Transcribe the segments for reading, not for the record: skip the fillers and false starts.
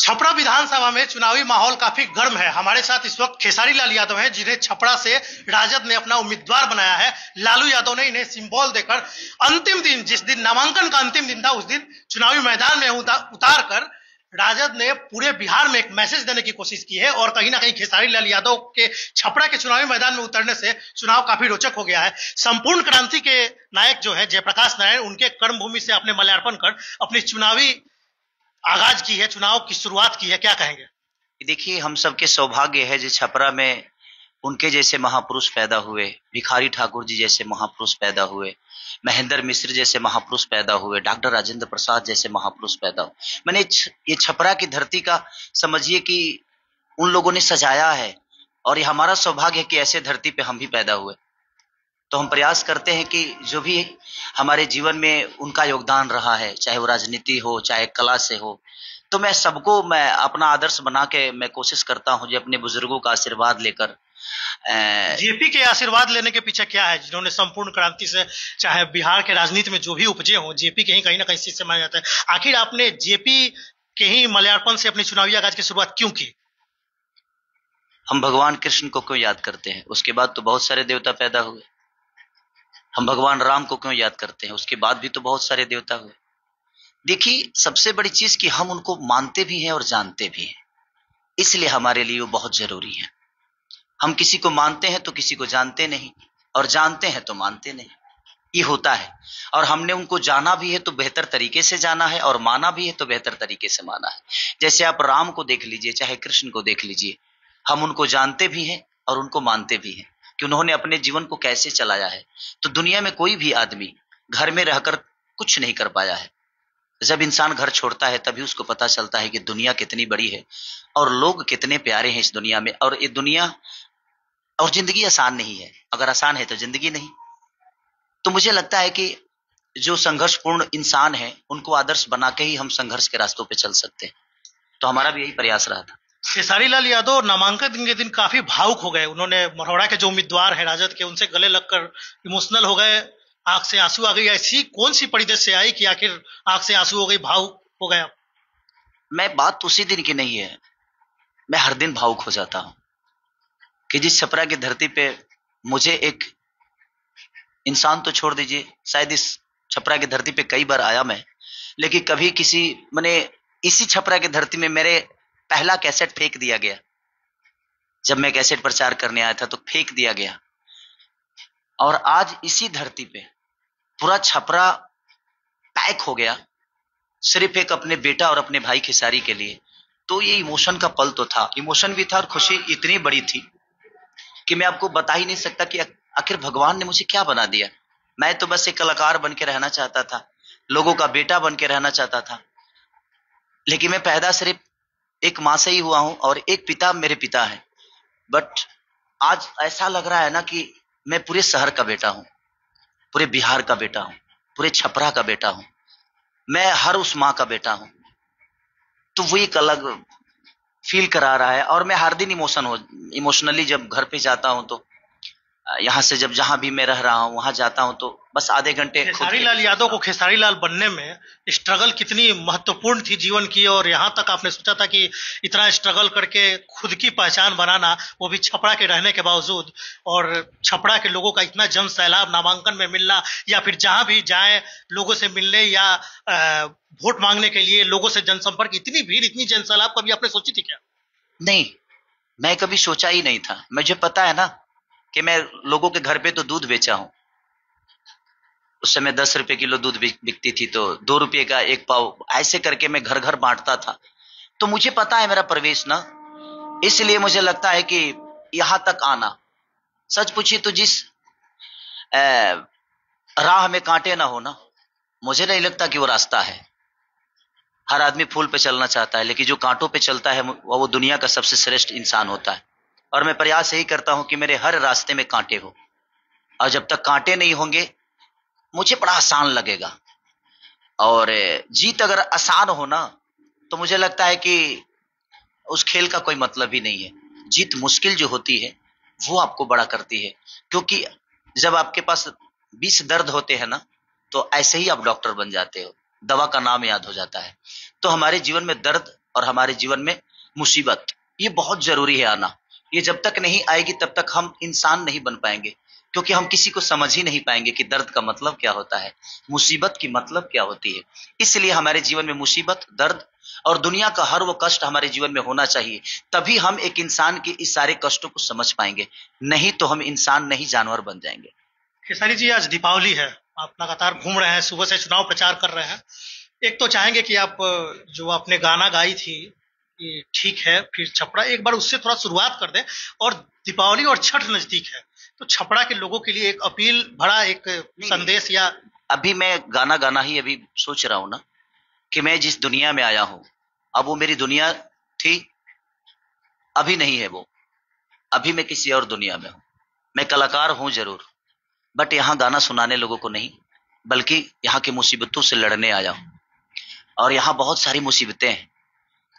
छपरा विधानसभा में चुनावी माहौल काफी गर्म है। हमारे साथ इस वक्त खेसारी लाल यादव हैं, जिन्हें छपरा से राजद ने अपना उम्मीदवार बनाया है। लालू यादव ने इन्हें सिंबल देकर अंतिम दिन, जिस दिन नामांकन का अंतिम दिन था, उस दिन चुनावी मैदान में उतार कर राजद ने पूरे बिहार में एक मैसेज देने की कोशिश की है। और कहीं ना कहीं खेसारी लाल यादव के छपरा के चुनावी मैदान में उतरने से चुनाव काफी रोचक हो गया है। संपूर्ण क्रांति के नायक जो है जयप्रकाश नारायण, उनके कर्मभूमि से अपने माल्यार्पण कर अपनी चुनावी आगाज की है, चुनाव की शुरुआत की है। क्या कहेंगे? देखिए, हम सबके सौभाग्य है जो छपरा में उनके जैसे महापुरुष पैदा हुए, भिखारी ठाकुर जी जैसे महापुरुष पैदा हुए, महेंद्र मिश्र जैसे महापुरुष पैदा हुए, डॉक्टर राजेंद्र प्रसाद जैसे महापुरुष पैदा हुए। मैंने ये छपरा की धरती का समझिए कि उन लोगों ने सजाया है, और ये हमारा सौभाग्य है कि ऐसे धरती पे हम भी पैदा हुए। तो हम प्रयास करते हैं कि जो भी हमारे जीवन में उनका योगदान रहा है, चाहे वो राजनीति हो, चाहे कला से हो, तो मैं सबको मैं अपना आदर्श बना के मैं कोशिश करता हूं, जो अपने बुजुर्गों का आशीर्वाद लेकर। जेपी के आशीर्वाद लेने के पीछे क्या है, जिन्होंने संपूर्ण क्रांति से, चाहे बिहार के राजनीति में जो भी उपजे हो, जेपी के ही कहीं ना कहीं चीज से माना जाता है। आखिर आपने जेपी के ही माल्यार्पण से अपनी चुनावी आगाज की शुरुआत क्यों की? हम भगवान कृष्ण को क्यों याद करते हैं? उसके बाद तो बहुत सारे देवता पैदा हुए। हम भगवान राम को क्यों याद करते हैं? उसके बाद भी तो बहुत सारे देवता हुए। देखिए, सबसे बड़ी चीज कि हम उनको मानते भी हैं और जानते भी हैं, इसलिए हमारे लिए वो बहुत जरूरी है। हम किसी को मानते हैं तो किसी को जानते नहीं, और जानते हैं तो मानते नहीं, ये होता है। और हमने उनको जाना भी है तो बेहतर तरीके से जाना है, और माना भी है तो बेहतर तरीके से माना है। जैसे आप राम को देख लीजिए, चाहे कृष्ण को देख लीजिए, हम उनको जानते भी हैं और उनको मानते भी हैं कि उन्होंने अपने जीवन को कैसे चलाया है। तो दुनिया में कोई भी आदमी घर में रहकर कुछ नहीं कर पाया है। जब इंसान घर छोड़ता है तभी उसको पता चलता है कि दुनिया कितनी बड़ी है और लोग कितने प्यारे हैं इस दुनिया में। और ये दुनिया और जिंदगी आसान नहीं है। अगर आसान है तो जिंदगी नहीं। तो मुझे लगता है कि जो संघर्षपूर्ण इंसान है उनको आदर्श बना के ही हम संघर्ष के रास्तों पे चल सकते हैं। तो हमारा भी यही प्रयास रहा था। खेसारी लाल यादव नामांकन के दिन काफी भावुक हो गए। उन्होंने मरौड़ा के जो उम्मीदवार है राजद के, उनसे गले लगकर इमोशनल हो गए, आंख से आंसू आ गई। ऐसी कौन सी परिदृश्य से आई कि आखिर आंख से आंसू हो गई, भावुक हो गया? मैं बात उसी दिन की नहीं है, मैं हर दिन भावुक हो जाता हूं कि जिस छपरा की धरती पे मुझे एक इंसान तो छोड़ दीजिए, शायद इस छपरा की धरती पे कई बार आया मैं, लेकिन कभी किसी मैंने इसी छपरा की धरती में मेरे पहला कैसेट फेंक दिया गया। जब मैं कैसेट प्रचार करने आया था तो फेंक दिया गया, और आज इसी धरती पे पूरा छपरा पैक हो गया, सिर्फ एक अपने बेटा और अपने भाई खेसारी के लिए। तो ये इमोशन का पल तो था, इमोशन भी था, और खुशी इतनी बड़ी थी कि मैं आपको बता ही नहीं सकता कि आखिर भगवान ने मुझे क्या बना दिया। मैं तो बस एक कलाकार बन के रहना चाहता था, लोगों का बेटा बन के रहना चाहता था, लेकिन मैं पैदा सिर्फ एक माँ से ही हुआ हूं और एक पिता मेरे पिता है। बट आज ऐसा लग रहा है ना कि मैं पूरे शहर का बेटा हूं, पूरे बिहार का बेटा हूं, पूरे छपरा का बेटा हूं, मैं हर उस माँ का बेटा हूं। तो वो एक अलग फील करा रहा है। और मैं हर दिन इमोशनली जब घर पे जाता हूं तो यहाँ से जब जहां भी मैं रह रहा हूं वहां जाता हूं तो बस आधे घंटे। खेसारी लाल यादव को खेसारी लाल बनने में स्ट्रगल कितनी महत्वपूर्ण थी जीवन की, और यहाँ तक आपने सोचा था कि इतना स्ट्रगल करके खुद की पहचान बनाना, वो भी छपरा के रहने के बावजूद, और छपरा के लोगों का इतना जन सैलाब नामांकन में मिलना, या फिर जहां भी जाए लोगों से मिलने या वोट मांगने के लिए लोगों से जनसंपर्क, इतनी भीड़, इतनी जन सैलाब कभी आपने सोची थी क्या? नहीं, मैं कभी सोचा ही नहीं था। मुझे पता है ना कि मैं लोगों के घर पे तो दूध बेचा हूं। उस समय 10 रुपए किलो दूध बिकती थी, तो 2 रुपये का एक पाव ऐसे करके मैं घर घर बांटता था। तो मुझे पता है मेरा प्रवेश ना, इसलिए मुझे लगता है कि यहां तक आना, सच पूछिए तो जिस राह में कांटे ना हो ना, मुझे नहीं लगता कि वो रास्ता है। हर आदमी फूल पे चलना चाहता है, लेकिन जो कांटों पे चलता है वो दुनिया का सबसे श्रेष्ठ इंसान होता है। और मैं प्रयास यही करता हूं कि मेरे हर रास्ते में कांटे हो, और जब तक कांटे नहीं होंगे मुझे बड़ा आसान लगेगा। और जीत अगर आसान हो ना, तो मुझे लगता है कि उस खेल का कोई मतलब ही नहीं है। जीत मुश्किल जो होती है वो आपको बड़ा करती है, क्योंकि जब आपके पास 20 दर्द होते हैं ना, तो ऐसे ही आप डॉक्टर बन जाते हो, दवा का नाम याद हो जाता है। तो हमारे जीवन में दर्द और हमारे जीवन में मुसीबत, ये बहुत जरूरी है आना। ये जब तक नहीं आएगी तब तक हम इंसान नहीं बन पाएंगे, क्योंकि हम किसी को समझ ही नहीं पाएंगे कि दर्द का मतलब क्या होता है, मुसीबत की मतलब क्या होती है। इसलिए हमारे जीवन में मुसीबत, दर्द और दुनिया का हर वो कष्ट हमारे जीवन में होना चाहिए, तभी हम एक इंसान के इस सारे कष्टों को समझ पाएंगे, नहीं तो हम इंसान नहीं जानवर बन जाएंगे। खेसारी जी, आज दीपावली है, आप लगातार घूम रहे हैं, सुबह से चुनाव प्रचार कर रहे हैं। एक तो चाहेंगे कि आप जो आपने गाना गाई थी कि ठीक है फिर छपड़ा, एक बार उससे थोड़ा शुरुआत कर दें। और दीपावली और छठ नजदीक है, तो छपरा के लोगों के लिए एक अपील भरा एक संदेश या अभी मैं गाना ही अभी सोच रहा हूं ना कि मैं जिस दुनिया में आया हूं, अब वो मेरी दुनिया थी, अभी नहीं है वो, अभी मैं किसी और दुनिया में हूं। मैं कलाकार हूं जरूर, बट यहाँ गाना सुनाने लोगों को नहीं, बल्कि यहाँ की मुसीबतों से लड़ने आया हूं। और यहाँ बहुत सारी मुसीबतें हैं,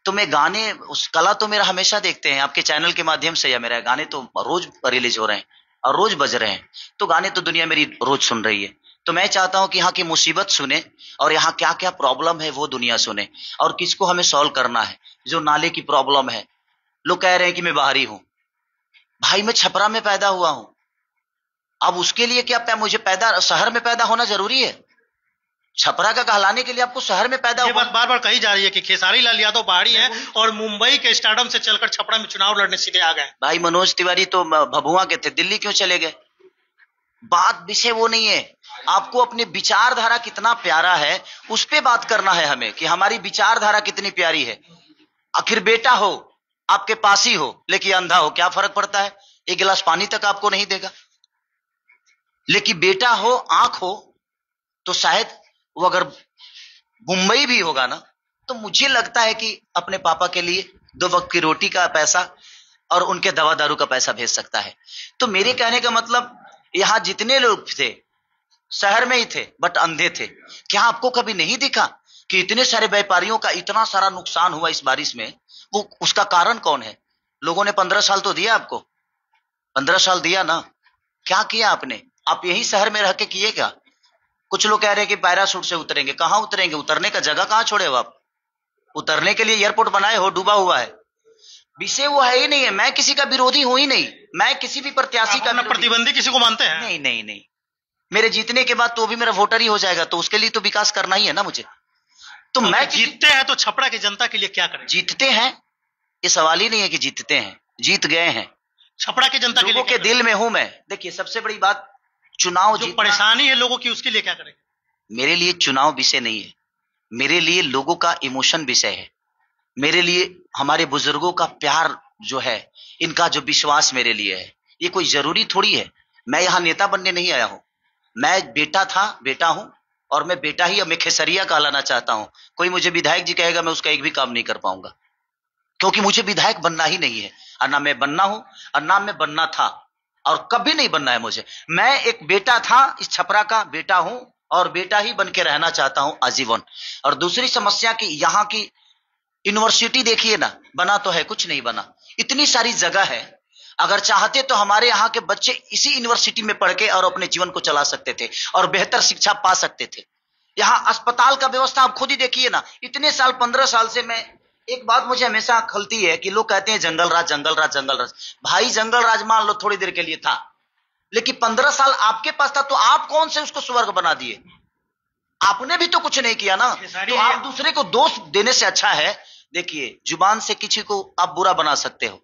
तो मैं गाने, उस कला तो मेरा हमेशा देखते हैं आपके चैनल के माध्यम से, या मेरा गाने तो रोज रिलीज हो रहे हैं और रोज बज रहे हैं, तो गाने तो दुनिया मेरी रोज सुन रही है। तो मैं चाहता हूं कि यहाँ की मुसीबत सुने और यहाँ क्या क्या प्रॉब्लम है वो दुनिया सुने, और किसको हमें सॉल्व करना है। जो नाले की प्रॉब्लम है, लोग कह रहे हैं कि मैं बाहरी हूं, भाई मैं छपरा में पैदा हुआ हूं, अब उसके लिए क्या मुझे शहर में पैदा होना जरूरी है? छपरा का कहलाने के लिए आपको शहर में पैदा ये बात बार बार कही जा रही है कि खेसारी लाल यादव पहाड़ी है और मुंबई के स्टारडम से चलकर छपरा में चुनाव लड़ने सीधे आ गए। भाई मनोज तिवारी तो भभुआ के थे, दिल्ली क्यों चले गए? बात विषय वो नहीं है, आपको अपनी विचारधारा कितना प्यारा है उस पे बात करना है हमें, कि हमारी विचारधारा कितनी प्यारी है। आखिर बेटा हो, आपके पास ही हो, लेकिन अंधा हो, क्या फर्क पड़ता है? एक गिलास पानी तक आपको नहीं देगा। लेकिन बेटा हो, आंख हो, तो शायद वो अगर मुंबई भी होगा ना, तो मुझे लगता है कि अपने पापा के लिए 2 वक्त की रोटी का पैसा और उनके दवा दारू का पैसा भेज सकता है। तो मेरे कहने का मतलब, यहाँ जितने लोग थे शहर में ही थे बट अंधे थे। क्या आपको कभी नहीं दिखा कि इतने सारे व्यापारियों का इतना सारा नुकसान हुआ इस बारिश में? वो उसका कारण कौन है? लोगों ने 15 साल तो दिया आपको, 15 साल दिया ना, क्या किया आपने? आप यही शहर में रह के किए क्या? कुछ लोग कह रहे हैं कि पैराशूट से उतरेंगे, कहां उतरेंगे? उतरने का जगह कहां छोड़े हो आप? उतरने के लिए एयरपोर्ट बनाए हो, डूबा हुआ है। विषय वो है ही नहीं है। मैं किसी का विरोधी हूं ही नहीं, मैं किसी भी प्रत्याशी का प्रतिबंधी किसी को मानते हैं? नहीं नहीं नहीं, मेरे जीतने के बाद तो भी मेरा वोटर ही हो जाएगा, तो उसके लिए तो विकास करना ही है ना मुझे। तो मैं जीतते हैं तो छपरा की जनता के लिए क्या करें? जीतते हैं, ये सवाल ही नहीं है कि जीतते हैं, जीत गए हैं। छपरा की जनता के लिए के दिल में हूं मैं। देखिए सबसे बड़ी बात, चुनाव जो परेशानी है लोगों की, उसके लिए क्या करें? मेरे लिए चुनाव विषय नहीं है, मेरे लिए लोगों का इमोशन विषय है। मेरे लिए हमारे बुजुर्गों का प्यार जो है, इनका जो विश्वास मेरे लिए है, ये कोई जरूरी थोड़ी है। मैं यहाँ नेता बनने नहीं आया हूँ, मैं बेटा था, बेटा हूं, और मैं बेटा ही, मैं खेसरिया कहलाना चाहता हूं। कोई मुझे विधायक जी कहेगा, मैं उसका एक भी काम नहीं कर पाऊंगा, क्योंकि मुझे विधायक बनना ही नहीं है। और ना मैं बनना हूं और ना मैं बनना था, और कभी नहीं बनना है मुझे। मैं एक बेटा था, इस छपरा का बेटा हूं और बेटा ही बन के रहना चाहता हूं आजीवन। और दूसरी समस्या की, यहाँ की यूनिवर्सिटी देखिए ना, बना तो है, कुछ नहीं बना। इतनी सारी जगह है, अगर चाहते तो हमारे यहाँ के बच्चे इसी यूनिवर्सिटी में पढ़ के और अपने जीवन को चला सकते थे और बेहतर शिक्षा पा सकते थे। यहाँ अस्पताल का व्यवस्था आप खुद ही देखिए ना। इतने साल, 15 साल से मैं, एक बात मुझे हमेशा खलती है कि लोग कहते हैं जंगल राज, जंगल राज, जंगल राज। भाई जंगल राज मान लो थोड़ी देर के लिए था, लेकिन 15 साल आपके पास था, तो आप कौन से उसको स्वर्ग बना दिए? आपने भी तो कुछ नहीं किया ना। तो आप दूसरे को दोष देने से अच्छा है, देखिए जुबान से किसी को आप बुरा बना सकते हो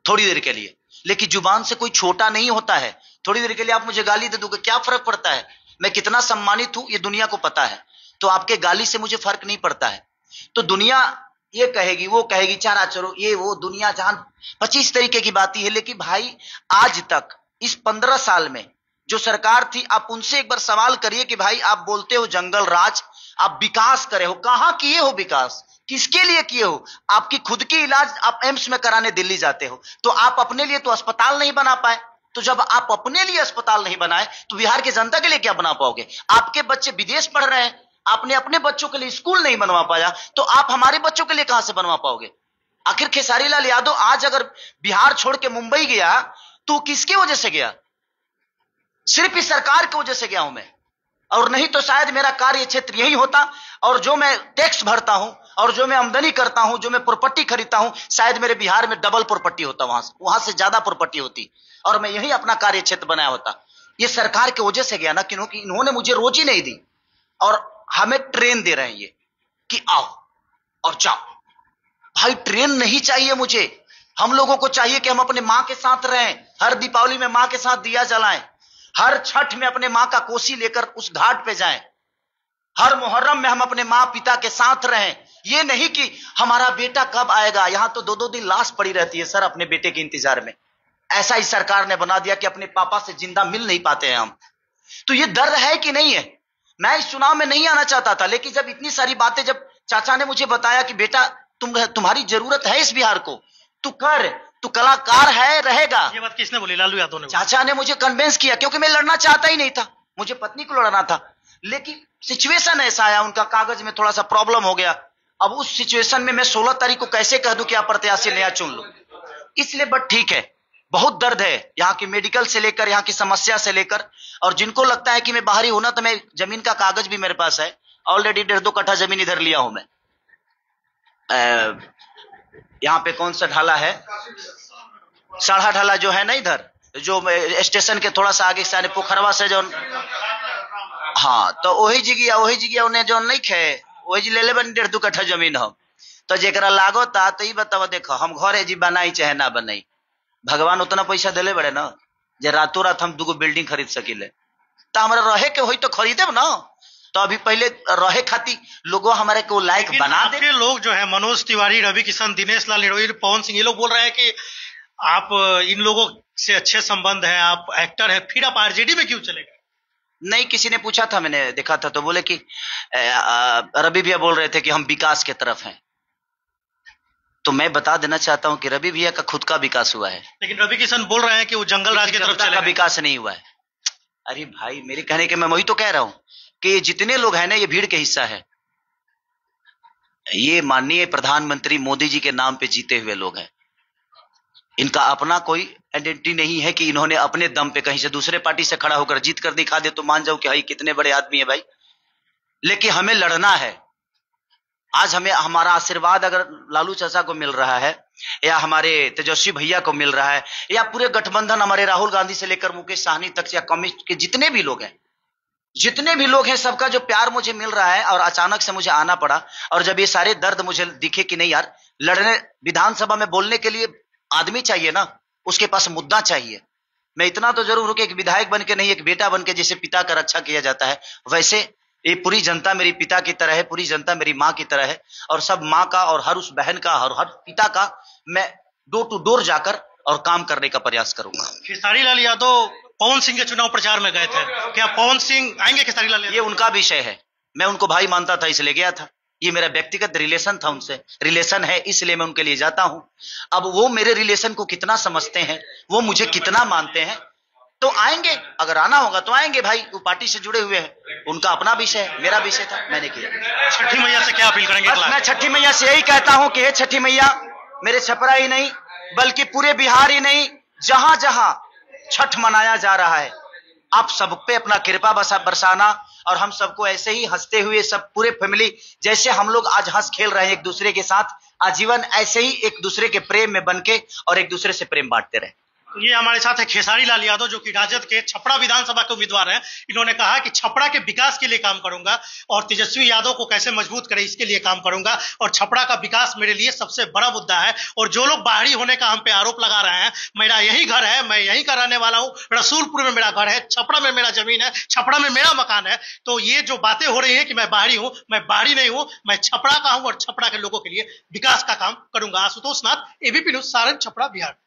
थोड़ी देर के लिए, लेकिन जुबान से कोई छोटा नहीं होता है। थोड़ी देर के लिए आप मुझे गाली दे दोगे, क्या फर्क पड़ता है? मैं कितना सम्मानित हूं ये दुनिया को पता है, तो आपके गाली से मुझे फर्क नहीं पड़ता है। तो दुनिया ये कहेगी, वो कहेगी, चारा चरो, ये वो, दुनिया जहान 25 तरीके की बातें है। लेकिन भाई आज तक इस 15 साल में जो सरकार थी, आप उनसे एक बार सवाल करिए कि भाई आप बोलते हो जंगल राज, आप विकास करे हो, कहां किए हो विकास? किसके लिए किए हो? आपकी खुद की इलाज आप एम्स में कराने दिल्ली जाते हो, तो आप अपने लिए तो अस्पताल नहीं बना पाए। तो जब आप अपने लिए अस्पताल नहीं बनाए, तो बिहार की जनता के लिए क्या बना पाओगे? आपके बच्चे विदेश पढ़ रहे हैं, आपने अपने बच्चों के लिए स्कूल नहीं बनवा पाया, तो आप हमारे बच्चों के लिए कहां से बनवा पाओगे? आखिर खेसारी लाल यादव आज अगर बिहार छोड़ के मुंबई गया, तो किसकी वजह से गया? सिर्फ इस सरकार की वजह से गया हूं मैं, और नहीं तो शायद मेरा कार्य क्षेत्र यही होता। और जो मैं टैक्स भरता हूं और जो मैं आमदनी करता हूं, जो मैं प्रॉपर्टी खरीदता हूं, शायद मेरे बिहार में डबल प्रॉपर्टी होता, वहां से ज्यादा प्रॉपर्टी होती, और मैं यही अपना कार्य क्षेत्र बनाया होता। ये सरकार की वजह से गया ना, क्योंकि इन्होंने मुझे रोजी नहीं दी और हमें ट्रेन दे रहे हैं ये कि आओ और जाओ। भाई ट्रेन नहीं चाहिए मुझे, हम लोगों को चाहिए कि हम अपने माँ के साथ रहें, हर दीपावली में माँ के साथ दिया जलाएं, हर छठ में अपने माँ का कोसी लेकर उस घाट पे जाएं, हर मुहर्रम में हम अपने माँ पिता के साथ रहें। ये नहीं कि हमारा बेटा कब आएगा, यहां तो 2-2 दिन लाश पड़ी रहती है सर अपने बेटे के इंतजार में। ऐसा ही सरकार ने बना दिया कि अपने पापा से जिंदा मिल नहीं पाते हैं हम। तो ये दर्द है कि नहीं है? मैं इस चुनाव में नहीं आना चाहता था, लेकिन जब इतनी सारी बातें, जब चाचा ने मुझे बताया कि बेटा तुम्हारी जरूरत है इस बिहार को, तू कर, तू कलाकार है, रहेगा। ये बात किसने बोली? लालू यादव ने। चाचा ने मुझे कन्विंस किया, क्योंकि मैं लड़ना चाहता ही नहीं था, मुझे पत्नी को लड़ना था, लेकिन सिचुएशन ऐसा आया, उनका कागज में थोड़ा सा प्रॉब्लम हो गया। अब उस सिचुएशन में मैं 16 तारीख को कैसे कह दूं कि आप प्रत्याशी नया चुन लो? इसलिए बट ठीक है, बहुत दर्द है यहाँ की मेडिकल से लेकर, यहाँ की समस्या से लेकर। और जिनको लगता है कि मैं बाहरी होना, तो मैं जमीन का कागज भी मेरे पास है, ऑलरेडी 1.5-2 कट्ठा जमीन इधर लिया हूं मैं। यहाँ पे कौन सा ढाला है, साढ़ा ढाला जो है ना, इधर जो स्टेशन के थोड़ा सा आगे से पोखरवा से जो, हाँ, तो वही जगह उन्हें जो नहीं खे, वही ले ले बनी 1.5-2 कट्ठा जमीन हम। तो जेकरा लागो ता तो ही बताओ, देखो हम घरे जी बनाई चाहे ना बनाई, भगवान उतना पैसा दिले बड़े ना जे रातों रात हम 2 बिल्डिंग खरीद सकिले। तो हमारा रहे के होई तो खरीदे ना, तो अभी पहले रहे खाती लोगों हमारे को लायक बना दे। आपके लोग जो है मनोज तिवारी, रवि किशन, दिनेश लाल निरोई, पवन सिंह, ये लोग बोल रहे हैं कि आप इन लोगों से अच्छे संबंध है, आप एक्टर है, फिर आप आरजेडी में क्यों चले गए? नहीं, किसी ने पूछा था, मैंने देखा था, तो बोले कि रवि भैया बोल रहे थे कि हम विकास के तरफ हैं। तो मैं बता देना चाहता हूं कि रवि भैया का खुद का विकास हुआ है, लेकिन रवि किशन बोल रहे हैं कि वो जंगल राज की तरफ चले गए। विकास नहीं हुआ है। अरे भाई, मेरे कहने के मैं वही तो कह रहा हूं कि जितने लोग हैं ना, ये भीड़ के हिस्सा है। ये माननीय प्रधानमंत्री मोदी जी के नाम पे जीते हुए लोग हैं। इनका अपना कोई आइडेंटिटी नहीं है कि इन्होंने अपने दम पे कहीं से दूसरे पार्टी से खड़ा होकर जीत कर दिखा दे तो मान जाओ कि भाई कितने बड़े आदमी है भाई। लेकिन हमें लड़ना है। आज हमें हमारा आशीर्वाद अगर लालू चाचा को मिल रहा है, या हमारे तेजस्वी भैया को मिल रहा है, या पूरे गठबंधन हमारे राहुल गांधी से लेकर मुकेश सहनी तक, या कम्युनिस्ट के जितने भी लोग हैं, सबका जो प्यार मुझे मिल रहा है, और अचानक से मुझे आना पड़ा, और जब ये सारे दर्द मुझे दिखे कि नहीं यार, लड़ने विधानसभा में बोलने के लिए आदमी चाहिए ना, उसके पास मुद्दा चाहिए। मैं इतना तो जरूर हूं कि एक विधायक बन के नहीं, एक बेटा बन के जैसे पिता का रक्षा किया जाता है, वैसे ये पूरी जनता मेरी पिता की तरह है, पूरी जनता मेरी माँ की तरह है, और सब माँ का और हर उस बहन का और हर पिता का मैं डोर टू डोर जाकर और काम करने का प्रयास करूंगा। खेसारी लाल यादव पवन सिंह के चुनाव प्रचार में गए थे, क्या पवन सिंह आएंगे खेसारी लाल यादव? ये उनका विषय है, मैं उनको भाई मानता था इसलिए गया था, ये मेरा व्यक्तिगत रिलेशन था उनसे, रिलेशन है इसलिए मैं उनके लिए जाता हूं। अब वो मेरे रिलेशन को कितना समझते हैं, वो मुझे कितना मानते हैं, तो आएंगे, अगर आना होगा तो आएंगे भाई, वो पार्टी से जुड़े हुए हैं, उनका अपना विषय है, मेरा विषय था, मैंने किया। छठी मैया से क्या अपील करेंगे? बस मैं छठी मैया से यही कहता हूं कि हे छठी मैया, मेरे छपरा ही नहीं बल्कि पूरे बिहार ही नहीं, जहां जहां छठ मनाया जा रहा है, आप सब पे अपना कृपा बरसाना, और हम सबको ऐसे ही हंसते हुए, सब पूरे फैमिली जैसे हम लोग आज हंस खेल रहे हैं एक दूसरे के साथ, आजीवन ऐसे ही एक दूसरे के प्रेम में बनके और एक दूसरे से प्रेम बांटते रहे। ये हमारे साथ है खेसारी लाल यादव, जो कि राजद के छपरा विधानसभा के उम्मीदवार हैं। इन्होंने कहा कि छपरा के विकास के लिए काम करूंगा, और तेजस्वी यादव को कैसे मजबूत करे इसके लिए काम करूंगा, और छपरा का विकास मेरे लिए सबसे बड़ा मुद्दा है। और जो लोग बाहरी होने का हम पे आरोप लगा रहे हैं, मेरा यही घर है, मैं यहीं का रहने वाला हूं, रसूलपुर में मेरा घर है, छपरा में मेरा जमीन है, छपरा में मेरा मकान है। तो ये जो बातें हो रही है कि मैं बाहरी हूं, मैं बाहरी नहीं हूं, मैं छपरा का हूं, और छपरा के लोगों के लिए विकास का काम करूंगा। आशुतोष नाथ, एबीपी न्यूज, सारण, छपरा, बिहार।